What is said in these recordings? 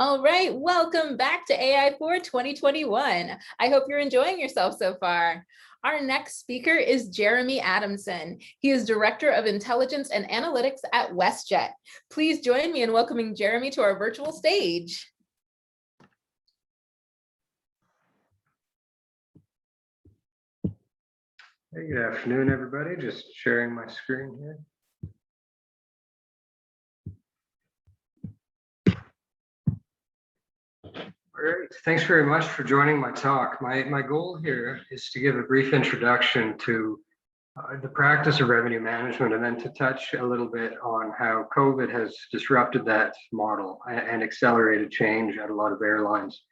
All right, welcome back to AI for 2021. I hope you're enjoying yourself so far. Our next speaker is Jeremy Adamson. He is Director of Intelligence and Analytics at WestJet. Please join me in welcoming Jeremy to our virtual stage. Hey, good afternoon, everybody. Just sharing my screen here. Great. Thanks very much for joining my talk. My goal here is to give a brief introduction to the practice of revenue management, and then to touch a little bit on how COVID has disrupted that model and accelerated change at a lot of airlines.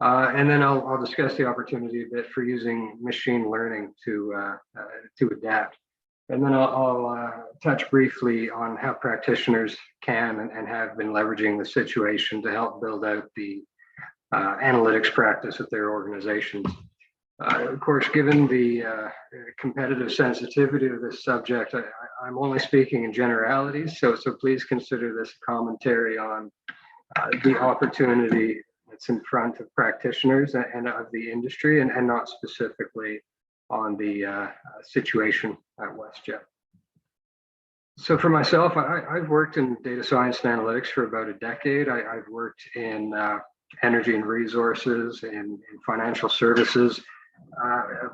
And then I'll discuss the opportunity a bit for using machine learning to adapt. And then I'll touch briefly on how practitioners can and have been leveraging the situation to help build out the analytics practice at their organizations. Of course, given the competitive sensitivity of this subject, I'm only speaking in generalities, so please consider this a commentary on the opportunity that's in front of practitioners and of the industry, and not specifically on the situation at WestJet. So for myself, I've worked in data science and analytics for about a decade. I've worked in energy and resources, in financial services,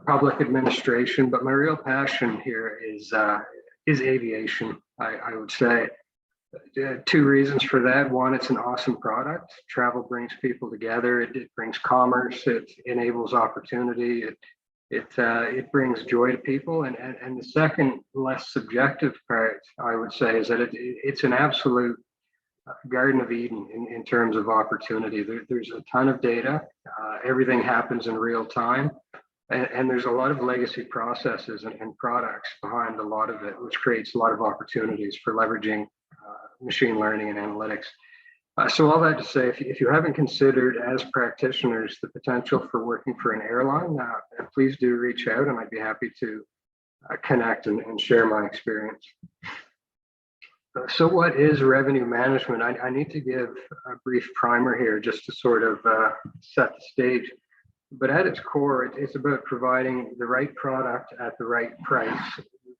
public administration, but my real passion here is aviation, I would say. Two reasons for that. One, it's an awesome product. Travel brings people together. It brings commerce. It enables opportunity. It brings joy to people. And the second, less subjective part, I would say, is that it's an absolute Garden of Eden in terms of opportunity. There's a ton of data. Everything happens in real time. And there's a lot of legacy processes and products behind a lot of it, which creates a lot of opportunities for leveraging machine learning and analytics. So all that to say, if you haven't considered as practitioners the potential for working for an airline, please do reach out, and I'd be happy to connect and share my experience. So what is revenue management? I need to give a brief primer here just to sort of set the stage. But at its core, it's about providing the right product at the right price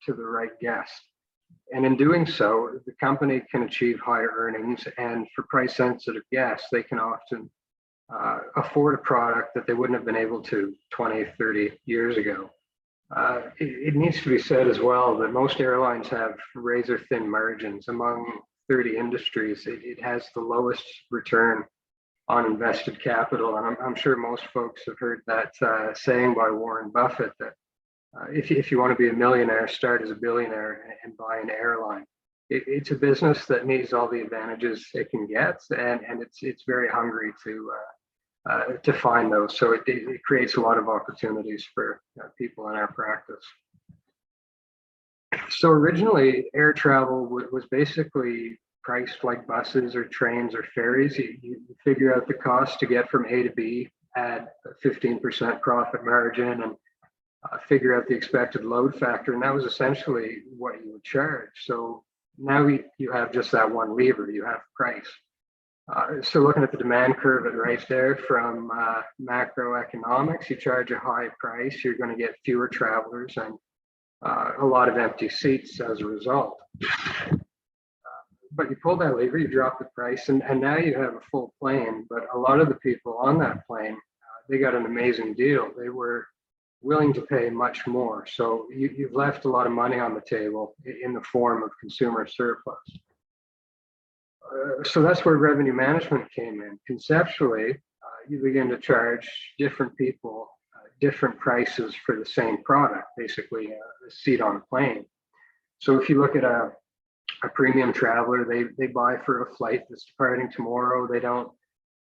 to the right guest. And in doing so, the company can achieve higher earnings, and for price-sensitive guests, they can often afford a product that they wouldn't have been able to 20, 30 years ago. It needs to be said as well that most airlines have razor-thin margins. Among 30 industries, it has the lowest return on invested capital. And I'm sure most folks have heard that saying by Warren Buffett that if you want to be a millionaire, start as a billionaire and buy an airline. It's a business that needs all the advantages it can get, and it's very hungry to find those. So it creates a lot of opportunities for people in our practice. So originally, air travel was basically priced like buses or trains or ferries. You figure out the cost to get from A to B, add a 15% profit margin, and figure out the expected load factor, and that was essentially what you would charge. So now you have just that one lever, you have price. So looking at the demand curve right there from macroeconomics, you charge a high price, you're going to get fewer travelers and a lot of empty seats as a result. But you pull that lever, you drop the price, and now you have a full plane. But a lot of the people on that plane, they got an amazing deal. They were willing to pay much more. So you've left a lot of money on the table in the form of consumer surplus. So that's where revenue management came in. Conceptually, you begin to charge different people different prices for the same product, basically a seat on a plane. So if you look at a premium traveler, they buy for a flight that's departing tomorrow. They don't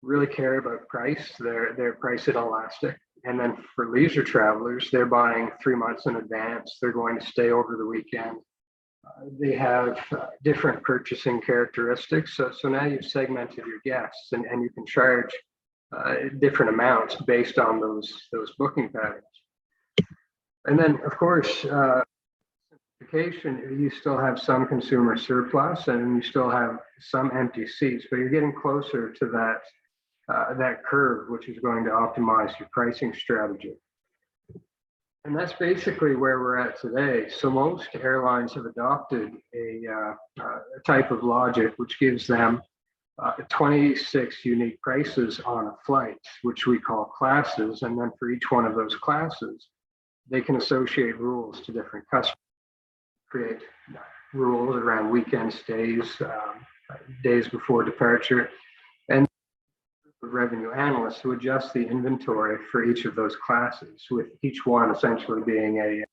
really care about price. They're price inelastic. And then for leisure travelers, they're buying 3 months in advance. They're going to stay over the weekend. They have different purchasing characteristics. So now you've segmented your guests, and you can charge different amounts based on those booking patterns. And then, of course, certification, you still have some consumer surplus and you still have some empty seats, but you're getting closer to that curve, which is going to optimize your pricing strategy. And that's basically where we're at today. So most airlines have adopted a type of logic which gives them 26 unique prices on a flight, which we call classes. And then for each one of those classes, they can associate rules to different customers, create rules around weekend stays, days before departure, and revenue analysts who adjust the inventory for each of those classes, with each one essentially being a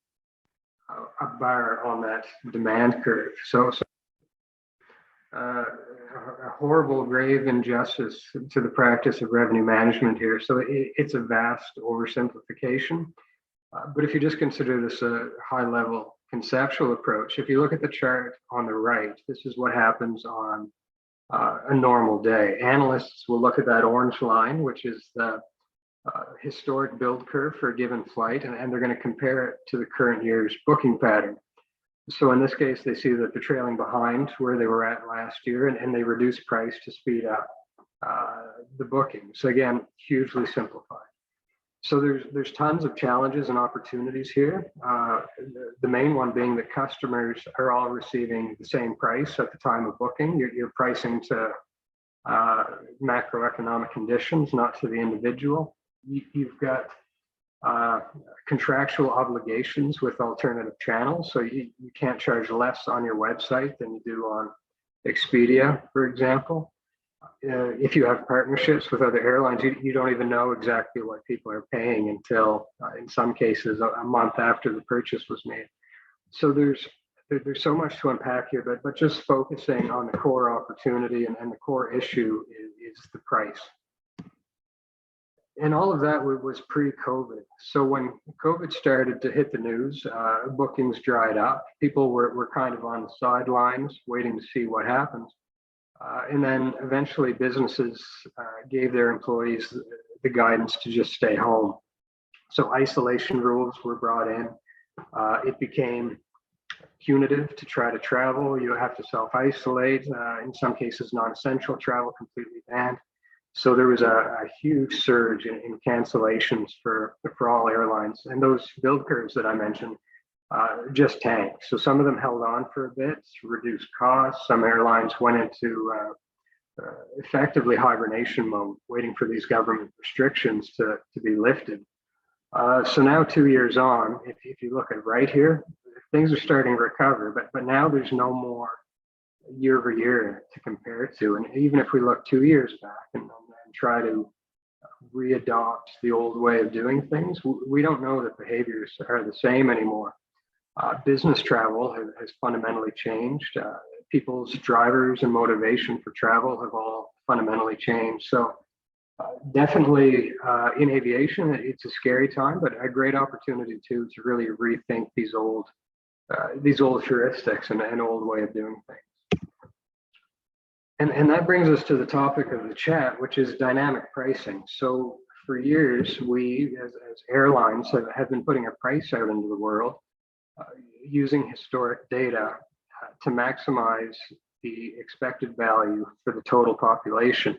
bar on that demand curve. So a horrible, grave injustice to the practice of revenue management here. So it's a vast oversimplification. But if you just consider this a high-level conceptual approach, if you look at the chart on the right, this is what happens on a normal day. Analysts will look at that orange line, which is the historic build curve for a given flight, and they're going to compare it to the current year's booking pattern. So in this case, they see that they're trailing behind where they were at last year, and they reduce price to speed up the booking. So again, hugely simplified. So there's tons of challenges and opportunities here. The main one being that customers are all receiving the same price at the time of booking. You're pricing to macroeconomic conditions, not to the individual. You've got contractual obligations with alternative channels. So you can't charge less on your website than you do on Expedia, for example. If you have partnerships with other airlines, you don't even know exactly what people are paying until, in some cases, a month after the purchase was made. So there's so much to unpack here, but just focusing on the core opportunity and the core issue is the price. And all of that was pre-COVID. So when COVID started to hit the news, bookings dried up. People were kind of on the sidelines waiting to see what happens. And then eventually businesses gave their employees the guidance to just stay home. So isolation rules were brought in. It became punitive to try to travel. You have to self-isolate. In some cases, non-essential travel completely banned. So there was a huge surge in cancellations for all airlines. And those build curves that I mentioned just tanked. So some of them held on for a bit to reduce costs. Some airlines went into effectively hibernation mode, waiting for these government restrictions to be lifted. So now 2 years on, if you look at right here, things are starting to recover, but now there's no more year over year to compare it to. And even if we look 2 years back and try to readopt the old way of doing things, we don't know that behaviors are the same anymore. Business travel has fundamentally changed. People's drivers and motivation for travel have all fundamentally changed. So definitely in aviation, it's a scary time, but a great opportunity too to really rethink these old heuristics and an old way of doing things. And that brings us to the topic of the chat, which is dynamic pricing. So for years, we as airlines have been putting a price out into the world using historic data to maximize the expected value for the total population.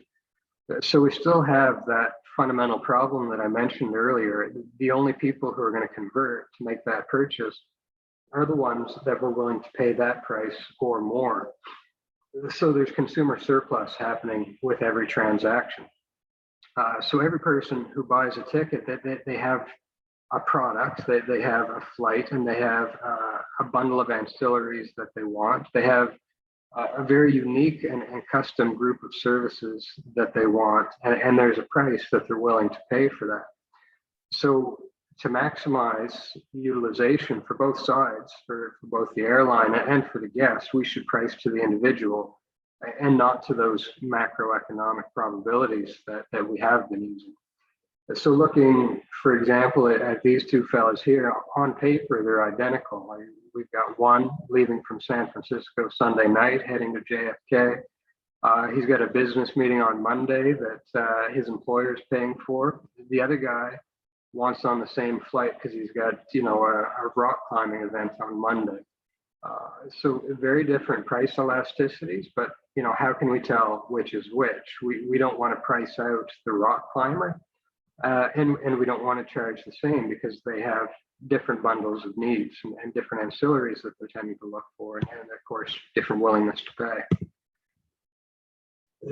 So we still have that fundamental problem that I mentioned earlier. The only people who are going to convert to make that purchase are the ones that were willing to pay that price or more. So there's consumer surplus happening with every transaction. So every person who buys a ticket, they have a product, they have a flight, and they have a bundle of ancillaries that they want. They have a very unique and custom group of services that they want, and there's a price that they're willing to pay for that. So to maximize utilization for both sides, for both the airline and for the guest, we should price to the individual and not to those macroeconomic probabilities that we have been using. So looking, for example, at these two fellas here, on paper, they're identical. We've got one leaving from San Francisco Sunday night, heading to JFK. He's got a business meeting on Monday that his employer is paying for. The other guy wants on the same flight because he's got, a rock climbing event on Monday. So very different price elasticities, but how can we tell which is which? We don't want to price out the rock climber, and we don't want to charge the same because they have different bundles of needs and different ancillaries that they're tending to look for, and of course, different willingness to pay.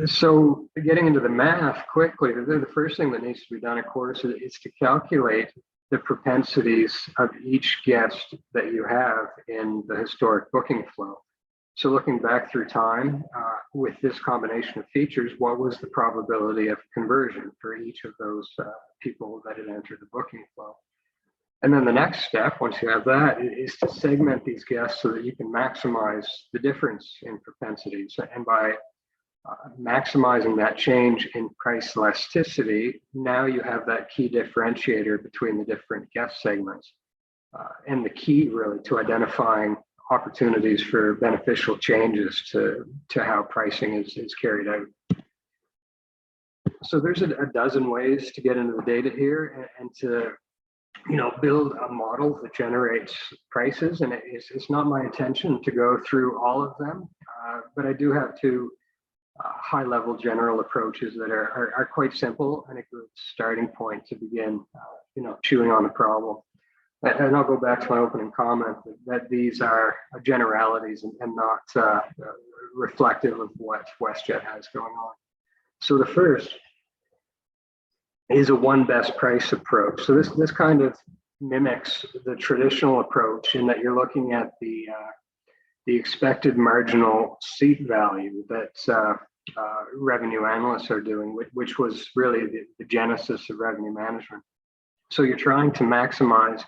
So getting into the math quickly, the first thing that needs to be done, of course, is to calculate the propensities of each guest that you have in the historic booking flow. So looking back through time with this combination of features, what was the probability of conversion for each of those people that had entered the booking flow? And then the next step, once you have that, is to segment these guests so that you can maximize the difference in propensities. And by maximizing that change in price elasticity, now you have that key differentiator between the different guest segments. And the key really to identifying opportunities for beneficial changes to how pricing is carried out. So there's a dozen ways to get into the data here and to build a model that generates prices. And it's not my intention to go through all of them, but I do have two high-level general approaches that are quite simple and a good starting point to begin, chewing on the problem. And I'll go back to my opening comment that these are generalities and not reflective of what WestJet has going on. So the first is a one best price approach. So this kind of mimics the traditional approach in that you're looking at the expected marginal seat value that revenue analysts are doing, which was really the genesis of revenue management. So you're trying to maximize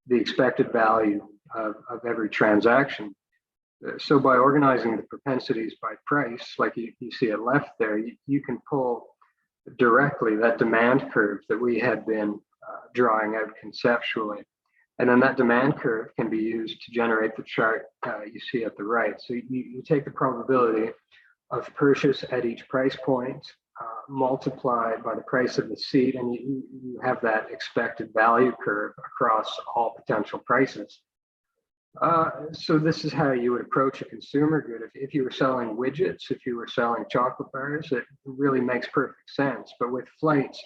the expected value of every transaction. So by organizing the propensities by price, like you see it left there, you can pull directly that demand curve that we had been drawing out conceptually. And then that demand curve can be used to generate the chart you see at the right. So you take the probability of purchase at each price point, multiplied by the price of the seat, and you have that expected value curve across all potential prices. So this is how you would approach a consumer good. If you were selling widgets, if you were selling chocolate bars, it really makes perfect sense. But with flights,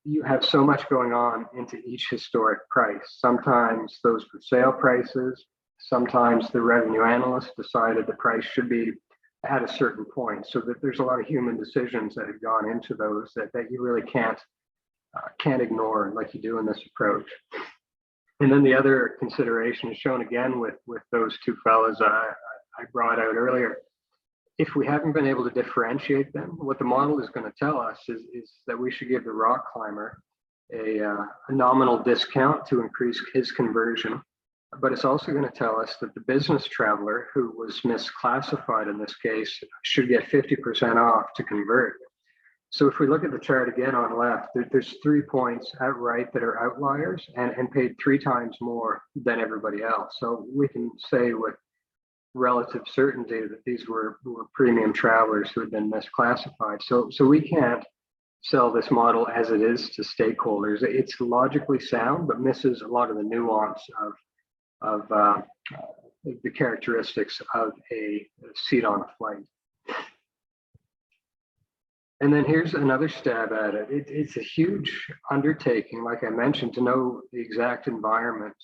you have so much going on into each historic price. Sometimes those for sale prices, sometimes the revenue analyst decided the price should be at a certain point, so that there's a lot of human decisions that have gone into those that you really can't ignore like you do in this approach. And then the other consideration is shown again with those two fellows I brought out earlier. If we haven't been able to differentiate them, what the model is going to tell us is that we should give the rock climber a nominal discount to increase his conversion. But it's also going to tell us that the business traveler who was misclassified in this case should get 50% off to convert. So if we look at the chart again on left, there's 3 points at right that are outliers and paid 3 times more than everybody else. So we can say with relative certainty that these were premium travelers who had been misclassified. So we can't sell this model as it is to stakeholders. It's logically sound, but misses a lot of the nuance of the characteristics of a seat on a flight. And then here's another stab at it. It's a huge undertaking, like I mentioned, to know the exact environment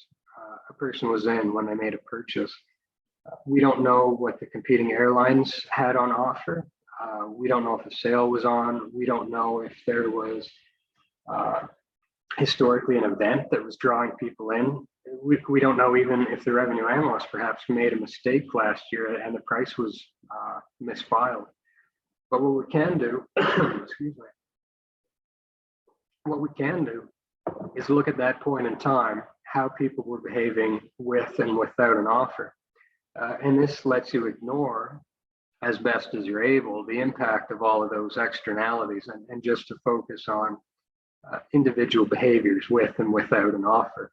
a person was in when they made a purchase. We don't know what the competing airlines had on offer. We don't know if a sale was on. We don't know if there was historically an event that was drawing people in. We don't know even if the revenue analyst perhaps made a mistake last year and the price was misfiled. But what we can do, excuse me, what we can do is look at that point in time, how people were behaving with and without an offer. And this lets you ignore, as best as you're able, the impact of all of those externalities and just to focus on individual behaviors with and without an offer.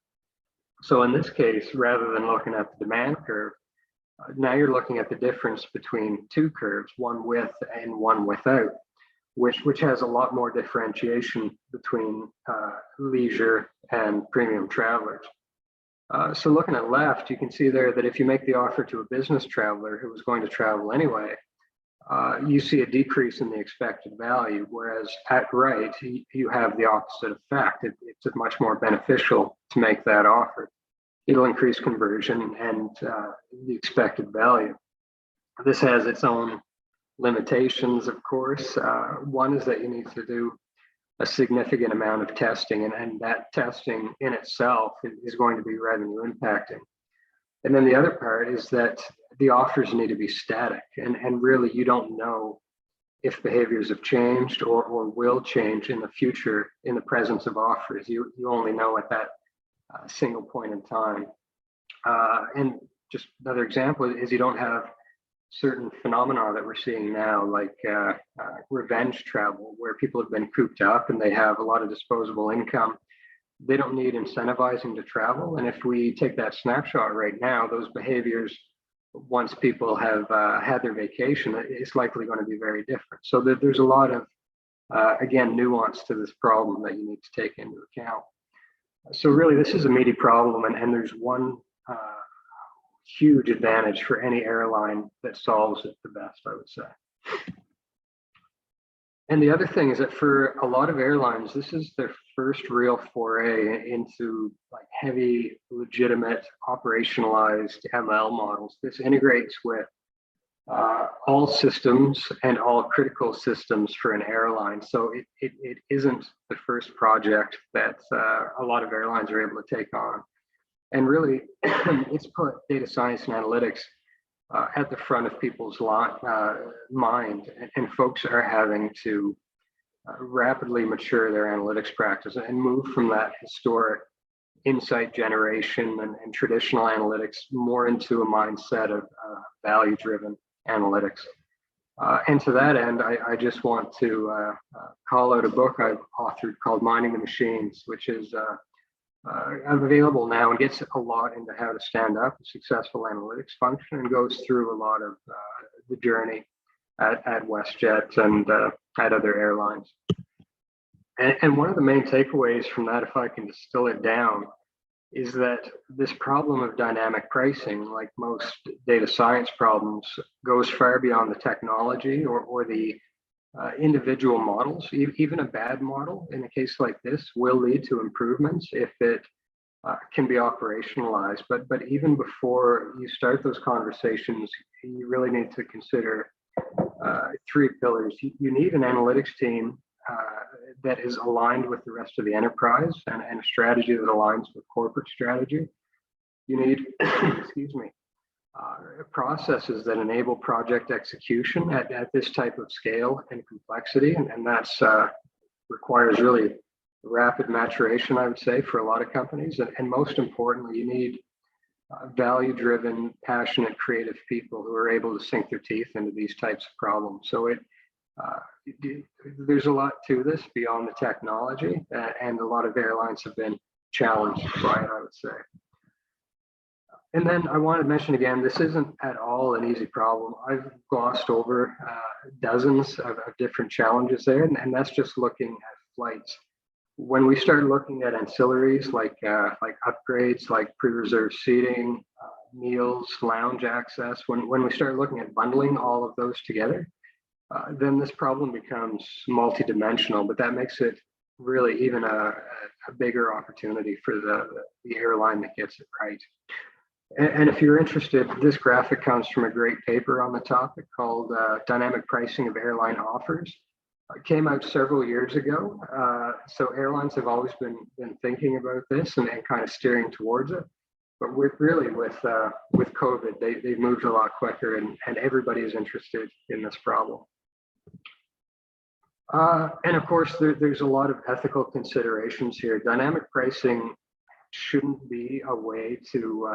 So in this case, rather than looking at the demand curve, now you're looking at the difference between 2 curves, one with and one without, which has a lot more differentiation between leisure and premium travelers. So looking at left, you can see there that if you make the offer to a business traveler who was going to travel anyway, you see a decrease in the expected value, whereas at right, you have the opposite effect. It's much more beneficial to make that offer. It'll increase conversion and the expected value. This has its own limitations, of course. One is that you need to do a significant amount of testing, and that testing in itself is going to be revenue impacting. And then the other part is that the offers need to be static, and really you don't know if behaviors have changed or will change in the future in the presence of offers. You only know at that single point in time. And just another example is you don't have certain phenomena that we're seeing now, like revenge travel, where people have been cooped up and they have a lot of disposable income. They don't need incentivizing to travel. And if we take that snapshot right now, those behaviors, once people have had their vacation, it's likely going to be very different. So there's a lot of, again, nuance to this problem that you need to take into account. So really, this is a meaty problem, and there's one huge advantage for any airline that solves it the best, I would say. And the other thing is that for a lot of airlines, this is their first real foray into like heavy, legitimate, operationalized ML models. This integrates with all systems and all critical systems for an airline. So it isn't the first project that a lot of airlines are able to take on. And really, it's put data science and analytics at the front of people's mind, and folks are having to rapidly mature their analytics practice and move from that historic insight generation and traditional analytics more into a mindset of value-driven analytics. And to that end, I just want to call out a book I've authored called Minding the Machines, which is available now and gets a lot into how to stand up a successful analytics function, and goes through a lot of the journey at WestJet and at other airlines. And one of the main takeaways from that, if I can distill it down, is that this problem of dynamic pricing, like most data science problems, goes far beyond the technology or the individual models. Even a bad model in a case like this will lead to improvements if it can be operationalized. But even before you start those conversations, you really need to consider three pillars. You need an analytics team that is aligned with the rest of the enterprise and a strategy that aligns with corporate strategy. You need, excuse me, processes that enable project execution at this type of scale and complexity, and that's requires really rapid maturation, I would say, for a lot of companies. And most importantly, you need value-driven, passionate, creative people who are able to sink their teeth into these types of problems. So there's a lot to this beyond the technology, and a lot of airlines have been challenged by it, I would say. And then I want to mention again, this isn't at all an easy problem. I've glossed over dozens of different challenges there, and that's just looking at flights. When we start looking at ancillaries like upgrades, like pre-reserved seating, meals, lounge access, when we start looking at bundling all of those together, then this problem becomes multidimensional, but that makes it really even a bigger opportunity for the airline that gets it right. And if you're interested, this graphic comes from a great paper on the topic called Dynamic Pricing of Airline Offers. It came out several years ago. So airlines have always been thinking about this and kind of steering towards it. But with COVID, they've moved a lot quicker, and everybody is interested in this problem. And of course, there's a lot of ethical considerations here. Dynamic pricing shouldn't be a way to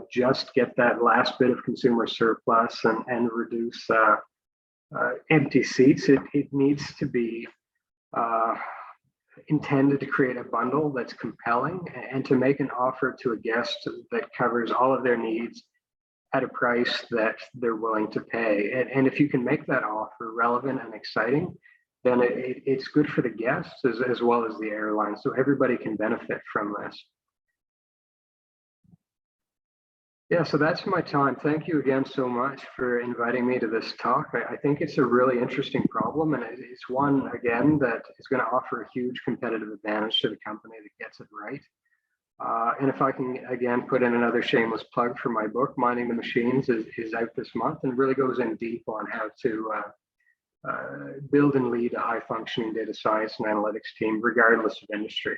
just get that last bit of consumer surplus and reduce empty seats. It needs to be intended to create a bundle that's compelling and to make an offer to a guest that covers all of their needs at a price that they're willing to pay. And if you can make that offer relevant and exciting, then it's good for the guests as well as the airline. So everybody can benefit from this. Yeah, so that's my time. Thank you again so much for inviting me to this talk. I think it's a really interesting problem, and it's one, again, that is going to offer a huge competitive advantage to the company that gets it right. And if I can, again, put in another shameless plug for my book, Minding the Machines, is out this month and really goes in deep on how to build and lead a high-functioning data science and analytics team, regardless of industry.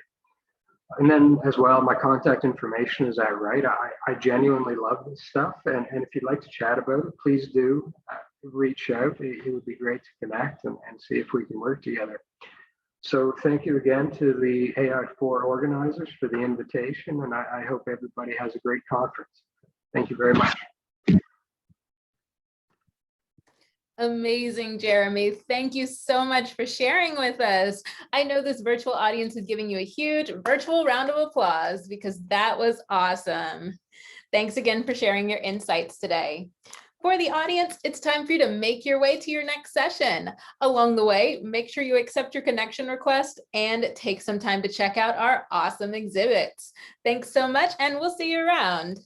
And then as well, my contact information is out, right? I genuinely love this stuff. And if you'd like to chat about it, please do reach out. It would be great to connect and see if we can work together. So thank you again to the AI4 organizers for the invitation. And I hope everybody has a great conference. Thank you very much. Amazing, Jeremy. Thank you so much for sharing with us. I know this virtual audience is giving you a huge virtual round of applause because that was awesome. Thanks again for sharing your insights today. For the audience, it's time for you to make your way to your next session. Along the way, make sure you accept your connection request and take some time to check out our awesome exhibits. Thanks so much, and we'll see you around.